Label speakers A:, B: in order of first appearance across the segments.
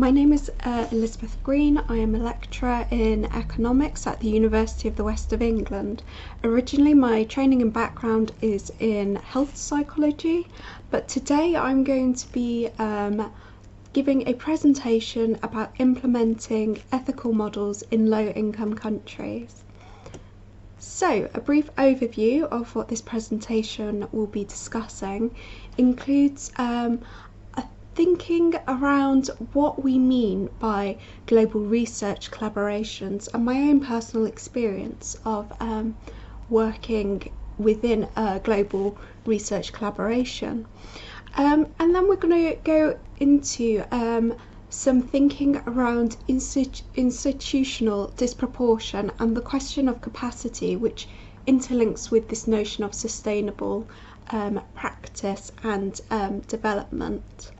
A: My name is Elizabeth Green. I am a lecturer in economics at the University of the West of England. Originally, my training and background is in health psychology, but today I'm going to be giving a presentation about implementing ethical models in low-income countries. So, a brief overview of what this presentation will be discussing includes thinking around what we mean by global research collaborations and my own personal experience of working within a global research collaboration. And then we're going to go into some thinking around institutional disproportion and the question of capacity, which interlinks with this notion of sustainable practice and development.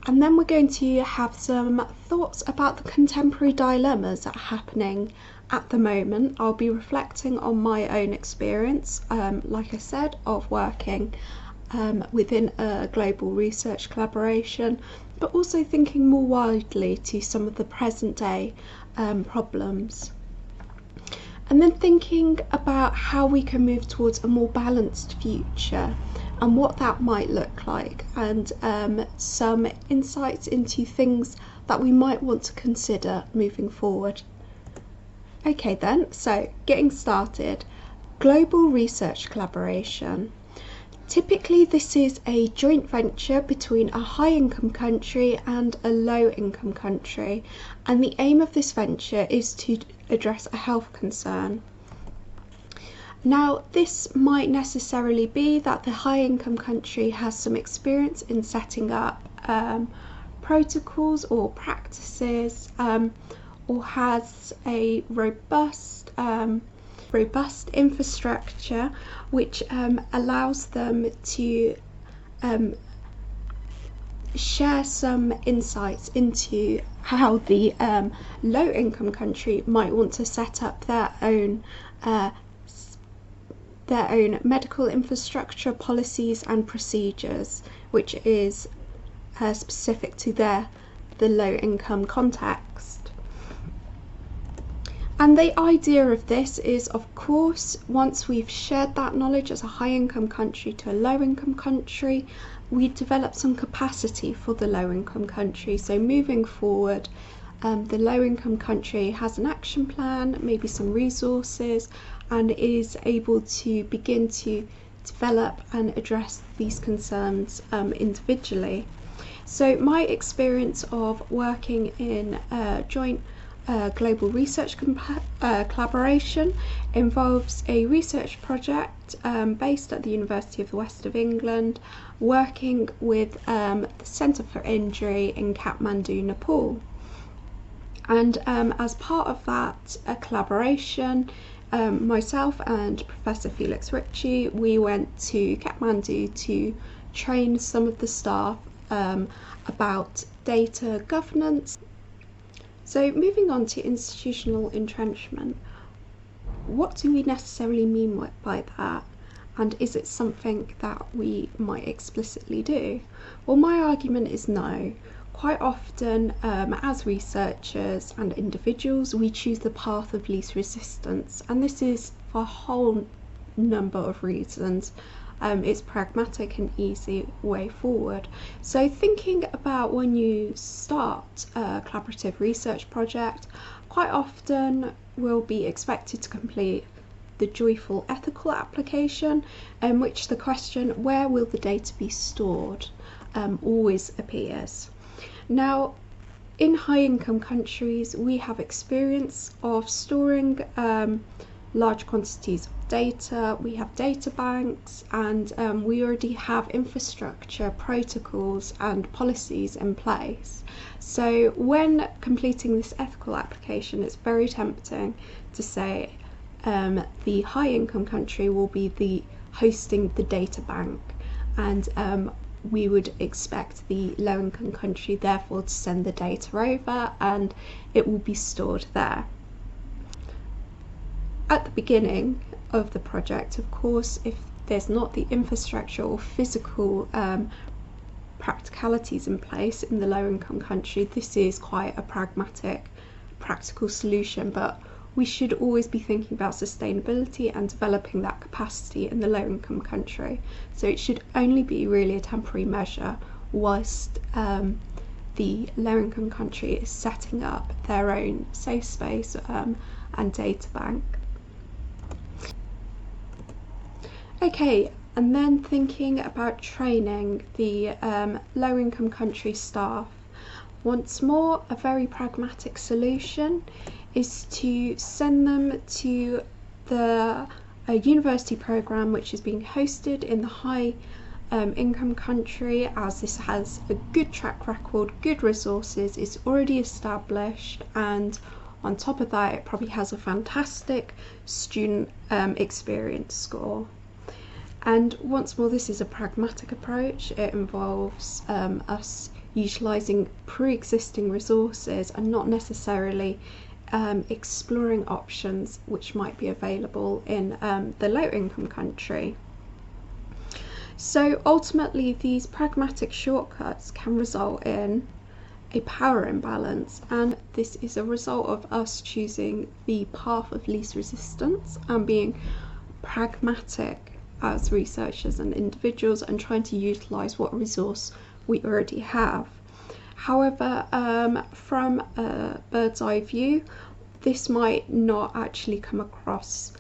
A: And then we're going to have some thoughts about the contemporary dilemmas that are happening at the moment. I'll be reflecting on my own experience, like I said, of working within a global research collaboration, but also thinking more widely to some of the present day problems. And then thinking about how we can move towards a more balanced future and what that might look like, and some insights into things that we might want to consider moving forward. Okay then, so getting started. Global research collaboration. Typically this is a joint venture between a high-income country and a low-income country, and the aim of this venture is to address a health concern. Now, this might necessarily be that the high-income country has some experience in setting up protocols or practices, or has a robust infrastructure which allows them to share some insights into how the low-income country might want to set up their own medical infrastructure, policies and procedures, which is specific to the low-income context. And the idea of this is, of course, once we've shared that knowledge as a high-income country to a low-income country, we develop some capacity for the low-income country. So moving forward, the low-income country has an action plan, maybe some resources, and is able to begin to develop and address these concerns individually. So my experience of working in a joint global research collaboration involves a research project based at the University of the West of England, working with the Centre for Injury in Kathmandu, Nepal. And as part of that collaboration, myself and Professor Felix Ritchie, we went to Kathmandu to train some of the staff about data governance. So moving on to institutional entrenchment, what do we necessarily mean by that? And is it something that we might explicitly do? Well, my argument is no. Quite often, as researchers and individuals, we choose the path of least resistance, and this is for a whole number of reasons. It's pragmatic and easy way forward. So thinking about when you start a collaborative research project, quite often we'll be expected to complete the joyful ethical application, in which the question, where will the data be stored, always appears. Now, in high-income countries, we have experience of storing large quantities of data. We have data banks, and we already have infrastructure, protocols and policies in place. So when completing this ethical application, it's very tempting to say the high-income country will be hosting the data bank, and we would expect the low-income country therefore to send the data over and it will be stored there. At the beginning of the project, of course, if there's not the infrastructure or physical practicalities in place in the low income country, this is quite a practical solution, but we should always be thinking about sustainability and developing that capacity in the low income country. So it should only be really a temporary measure whilst the low income country is setting up their own safe space and data bank. Okay, and then thinking about training the low income country staff. Once more, a very pragmatic solution is to send them to a university program which is being hosted in the high income country, as this has a good track record, good resources, it's already established, and on top of that it probably has a fantastic student experience score. And once more, this is a pragmatic approach. It involves us utilising pre-existing resources and not necessarily exploring options which might be available in the low income country. So ultimately, these pragmatic shortcuts can result in a power imbalance, and this is a result of us choosing the path of least resistance and being pragmatic as researchers and individuals and trying to utilise what resource we already have. However, from a bird's eye view, this might not actually come across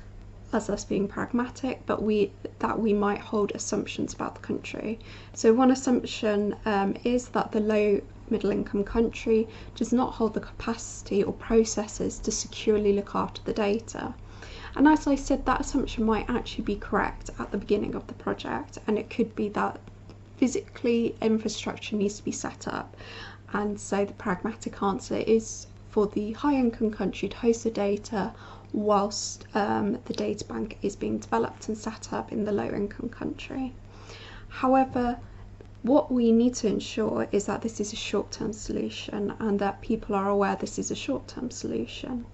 A: as us being pragmatic, but that we might hold assumptions about the country. So one assumption is that the low middle income country does not hold the capacity or processes to securely look after the data. And as I said, that assumption might actually be correct at the beginning of the project, and it could be that physically infrastructure needs to be set up, and so the pragmatic answer is for the high income country to host the data whilst the data bank is being developed and set up in the low income country. However, what we need to ensure is that this is a short-term solution and that people are aware this is a short-term solution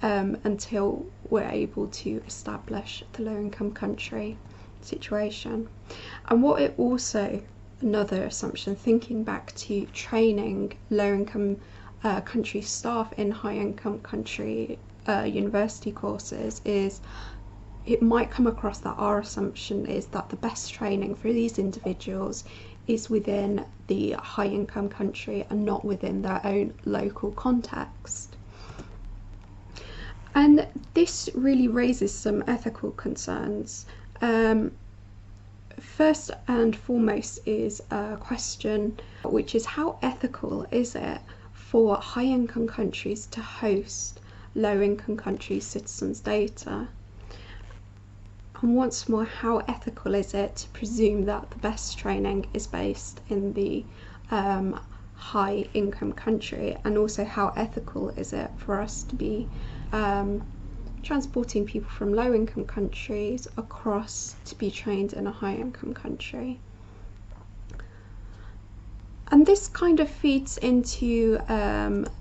A: until we're able to establish the low income country situation. And what it also, another assumption, thinking back to training low income country staff in high income country university courses, is it might come across that our assumption is that the best training for these individuals is within the high income country and not within their own local context. And this really raises some ethical concerns. First and foremost is a question which is, how ethical is it for high income countries to host low income countries' citizens' data? And once more, how ethical is it to presume that the best training is based in the high income country? And also, how ethical is it for us to be transporting people from low income countries across to be trained in a high income country? And this kind of feeds into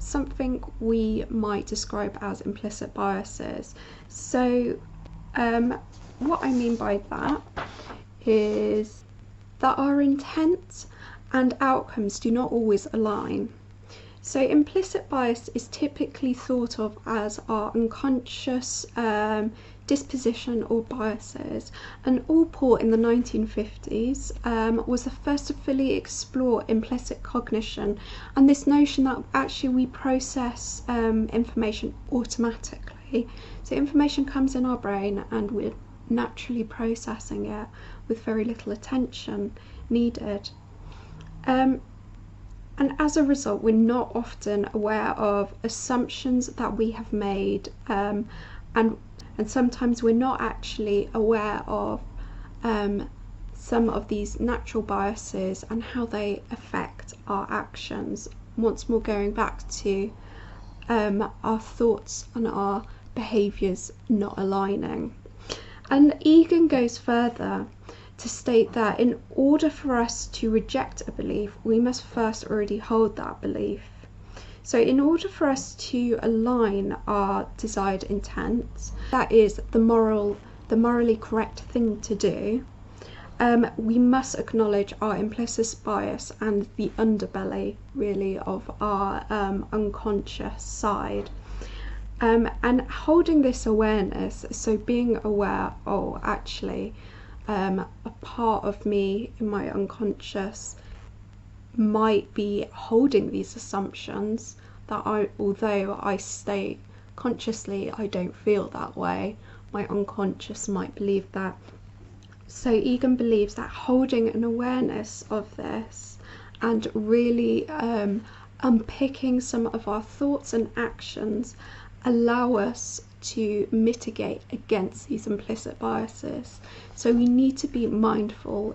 A: something we might describe as implicit biases. So what I mean by that is that our intent and outcomes do not always align. So implicit bias is typically thought of as our unconscious disposition or biases, and Allport in the 1950s was the first to fully explore implicit cognition and this notion that actually we process information automatically. So information comes in our brain and we're naturally processing it with very little attention needed. And as a result, we're not often aware of assumptions that we have made, and sometimes we're not actually aware of some of these natural biases and how they affect our actions. Once more, going back to our thoughts and our behaviours not aligning. And Egan goes further to state that in order for us to reject a belief, we must first already hold that belief. So in order for us to align our desired intent, that is the morally correct thing to do, we must acknowledge our implicit bias and the underbelly, really, of our unconscious side. And holding this awareness, so being aware, oh, actually, a part of me in my unconscious might be holding these assumptions that although I state consciously I don't feel that way, my unconscious might believe that. So Egan believes that holding an awareness of this and really unpicking some of our thoughts and actions allow us to mitigate against these implicit biases. So we need to be mindful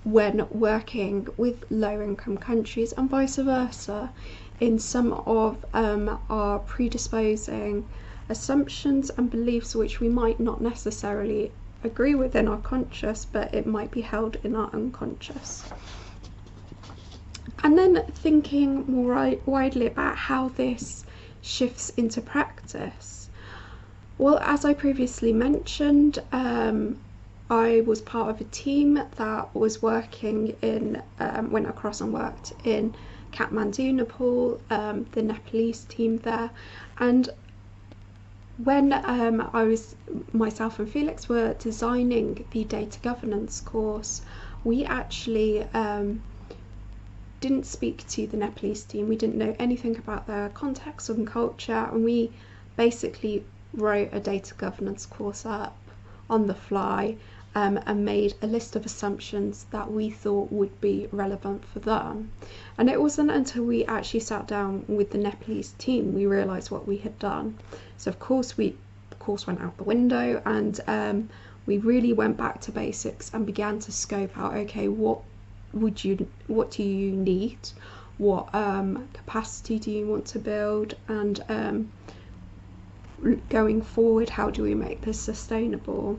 A: when working with low income countries and vice versa in some of our predisposing assumptions and beliefs which we might not necessarily agree with in our conscious, but it might be held in our unconscious. And then thinking more widely about how this shifts into practice. Well, as I previously mentioned, I was part of a team that was working in, went across and worked in Kathmandu, Nepal, the Nepalese team there. And when myself and Felix were designing the data governance course, we actually didn't speak to the Nepalese team. We didn't know anything about their context and culture, and we basically wrote a data governance course up on the fly and made a list of assumptions that we thought would be relevant for them. And it wasn't until we actually sat down with the Nepalese team we realised what we had done. So of course the course went out the window, and we really went back to basics and began to scope out, okay, what do you need, what capacity do you want to build, and going forward, how do we make this sustainable?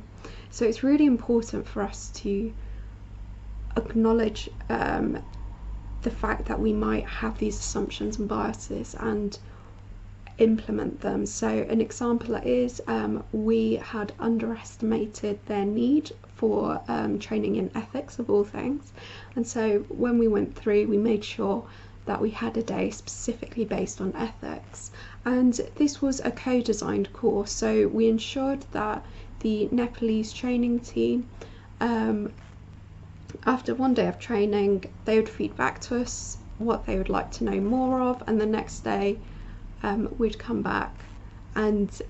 A: So it's really important for us to acknowledge the fact that we might have these assumptions and biases and implement them. So an example is we had underestimated their need for training in ethics, of all things, and so when we went through, we made sure that we had a day specifically based on ethics, and this was a co-designed course. So we ensured that the Nepalese training team, after one day of training, they would feed back to us what they would like to know more of, and the next day we'd come back and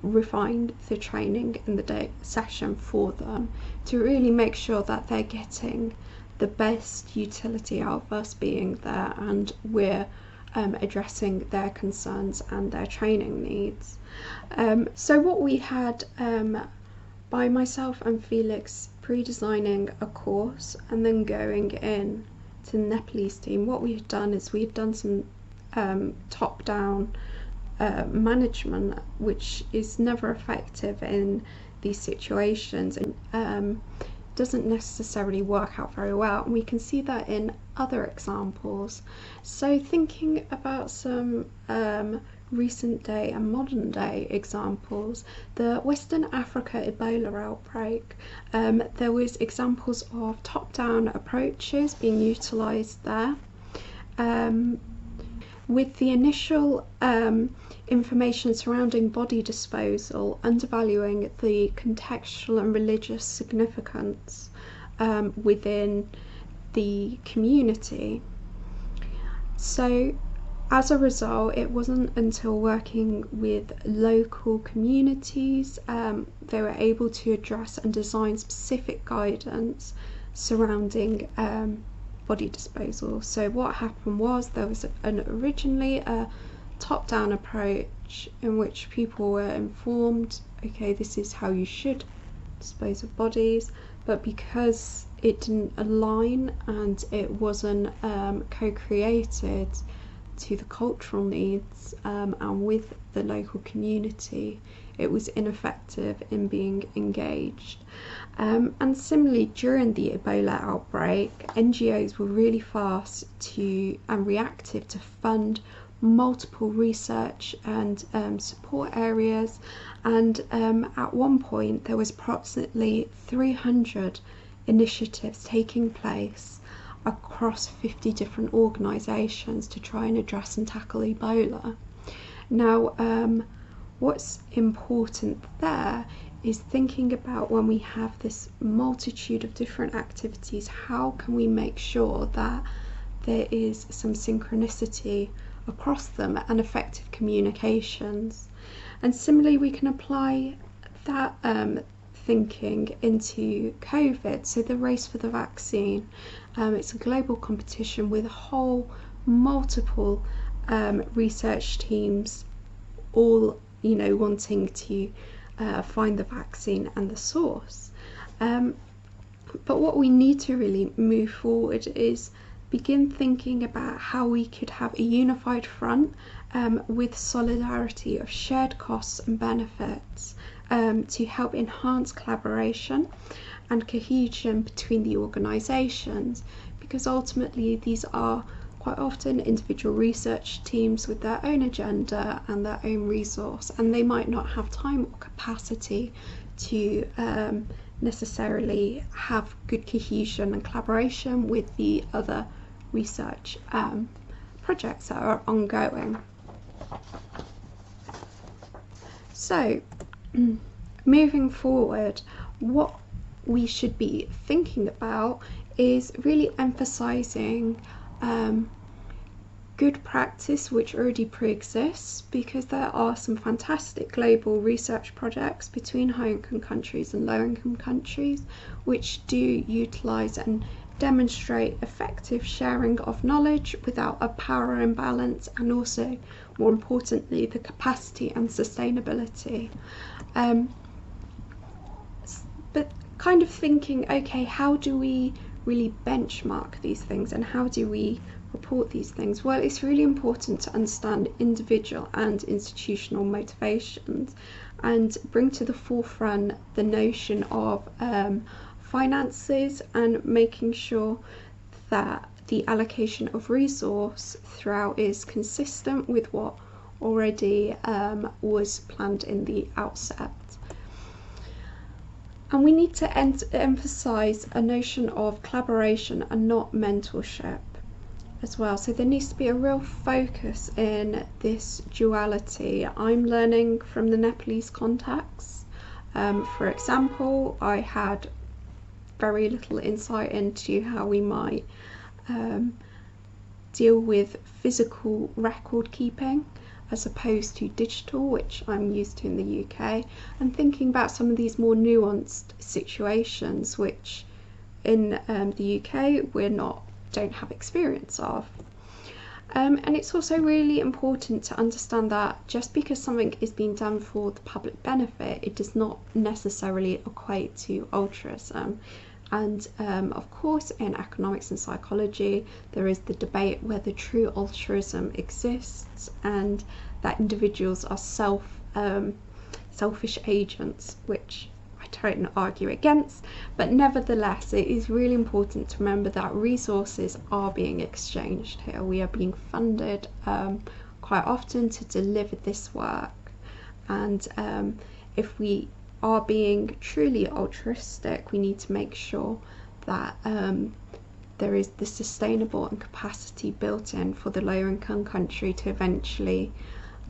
A: refine the training in the day session for them to really make sure that they're getting the best utility out of us being there, and we're addressing their concerns and their training needs. So what we had, by myself and Felix pre-designing a course and then going in to the Nepalese team, what we had done is we had done some top-down management, which is never effective in these situations and doesn't necessarily work out very well, and we can see that in other examples. So thinking about some recent day and modern day examples, the Western Africa Ebola outbreak, there was examples of top-down approaches being utilised there. With the initial information surrounding body disposal undervaluing the contextual and religious significance within the community. So as a result, it wasn't until working with local communities they were able to address and design specific guidance surrounding body disposal. So what happened was there was originally a top-down approach in which people were informed, okay, this is how you should dispose of bodies, but because it didn't align and it wasn't co-created to the cultural needs and with the local community, it was ineffective in being engaged. And similarly, during the Ebola outbreak, NGOs were really fast and reactive to fund multiple research and support areas, and at one point there was approximately 300 initiatives taking place across 50 different organisations to try and address and tackle Ebola. Now, what's important there is thinking about when we have this multitude of different activities, how can we make sure that there is some synchronicity across them and effective communications. And similarly, we can apply that thinking into COVID. So the race for the vaccine, it's a global competition with multiple research teams all wanting to find the vaccine and the source. But what we need to really move forward is begin thinking about how we could have a unified front with solidarity of shared costs and benefits to help enhance collaboration and cohesion between the organisations, because ultimately these are quite often individual research teams with their own agenda and their own resource, and they might not have time or capacity to necessarily have good cohesion and collaboration with the other research projects that are ongoing. So moving forward, what we should be thinking about is really emphasising good practice which already pre-exists, because there are some fantastic global research projects between high-income countries and low-income countries which do utilise and demonstrate effective sharing of knowledge without a power imbalance, and also, more importantly, the capacity and sustainability. But kind of thinking, okay, how do we really benchmark these things and how do we report these things? Well, it's really important to understand individual and institutional motivations and bring to the forefront the notion of finances and making sure that the allocation of resource throughout is consistent with what already was planned in the outset. And we need to emphasise a notion of collaboration and not mentorship as well. So there needs to be a real focus in this duality. I'm learning from the Nepalese context. For example, I had very little insight into how we might deal with physical record keeping as opposed to digital, which I'm used to in the UK, and thinking about some of these more nuanced situations which in the UK we don't have experience of. And it's also really important to understand that just because something is being done for the public benefit, it does not necessarily equate to altruism. And of course, in economics and psychology, there is the debate whether true altruism exists and that individuals are selfish agents, which I don't argue against, but nevertheless, it is really important to remember that resources are being exchanged here. We are being funded quite often to deliver this work, and if we are being truly altruistic, we need to make sure that there is the sustainable and capacity built in for the lower income country to eventually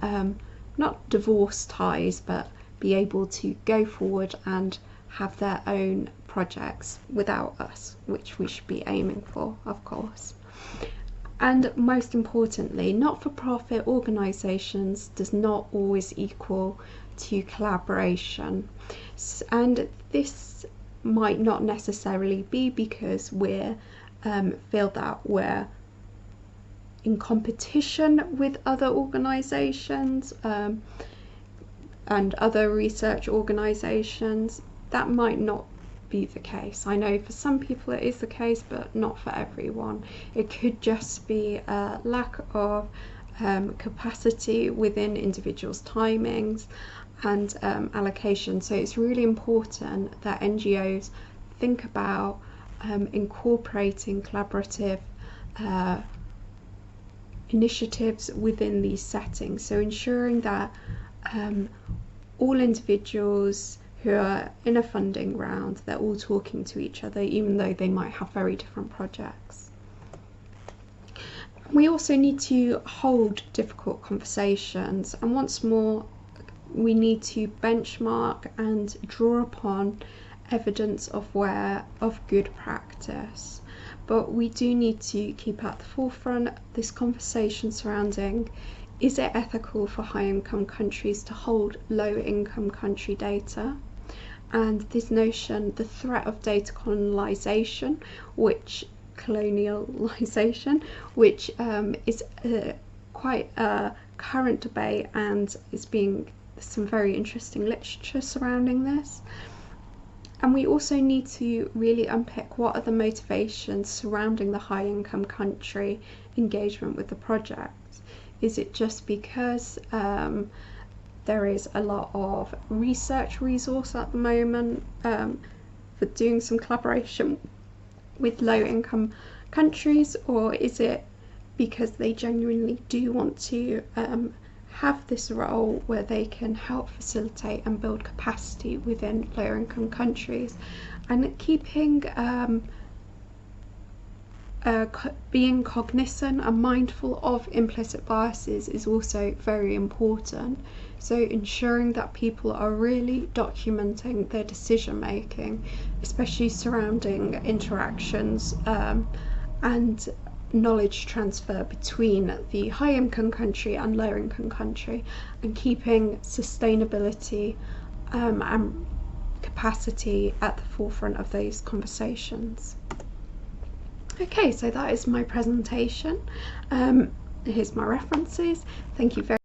A: not divorce ties, but be able to go forward and have their own projects without us, which we should be aiming for, of course. And most importantly, not-for-profit organisations does not always equal to collaboration, and this might not necessarily be because we feel that we're in competition with other organisations and other research organisations. That might not be the case. I know for some people it is the case, but not for everyone. It could just be a lack of capacity within individuals' timings and allocation. So it's really important that NGOs think about incorporating collaborative initiatives within these settings. So ensuring that all individuals who are in a funding round, they're all talking to each other, even though they might have very different projects. We also need to hold difficult conversations, and once more we need to benchmark and draw upon evidence of good practice. But we do need to keep at the forefront this conversation surrounding, is it ethical for high income countries to hold low income country data? And this notion, the threat of data colonialisation, which is quite a current debate, and is being some very interesting literature surrounding this. And we also need to really unpick what are the motivations surrounding the high income country engagement with the project. Is it just because there is a lot of research resource at the moment for doing some collaboration with low income countries, or is it because they genuinely do want to have this role where they can help facilitate and build capacity within lower income countries? And keeping being cognizant and mindful of implicit biases is also very important. So ensuring that people are really documenting their decision making, especially surrounding interactions and knowledge transfer between the high income country and lower income country, and keeping sustainability and capacity at the forefront of those conversations. Okay, so that is my presentation. Here's my references. Thank you very